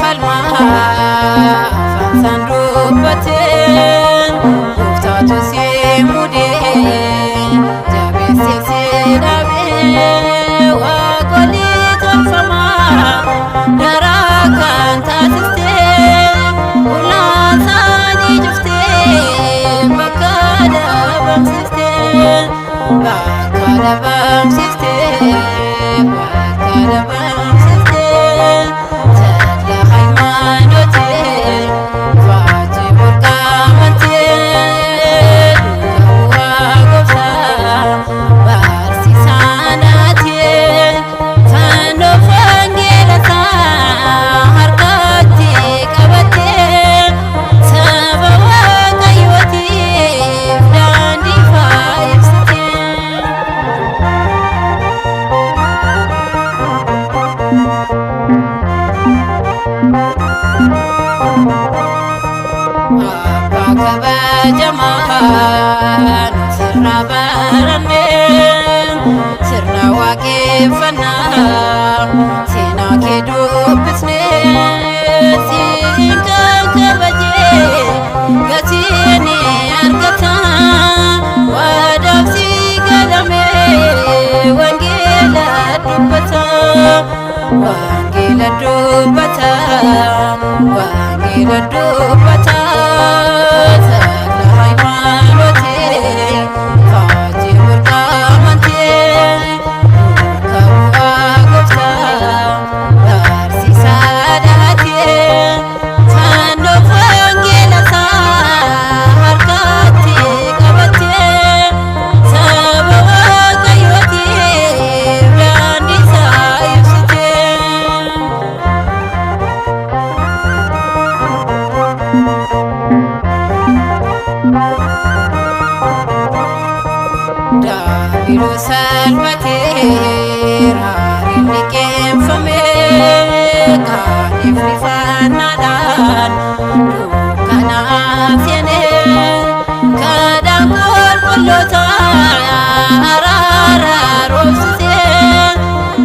falma fansan dubbatin gooftaatu si mude jabeesse si dhabe waaqolii tolfama daraa kan taasiste ulaasaanii jufte bakka dhabamsiste bakka dhabamsiste bakka dhabamsiste tadla haymanote faati burqamante du'a gosa barsiisaanaati fannoo fangeelata harkatti qabatte saba waaqayyootiif daandii faayibsite. Abbaa kabajamaan sirna baranne sirna waaqeffannaa seenaa kee dubbisne siin kan kabajee gatii ni argata waadaaf si galame wangeela dubbata wangeela dubbata wangeela dubbata tadla haymanote faati burqamante duuka bu'aa goofta barsiisaadhaate fannoo fangeelata harkatti qabatte saba waaqayyootiif daandii isaa ibsite. Daabiroo salphateera rinni qeenfame kaaniif rifannaadhaan dukkanaaf seene kadhaan qulqulloota araara roobsise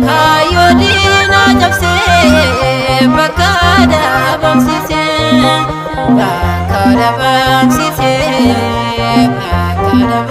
kaayyoo diinaa cabsee bakka dhabamsise bakka dhabamsise bakka dhabamsise.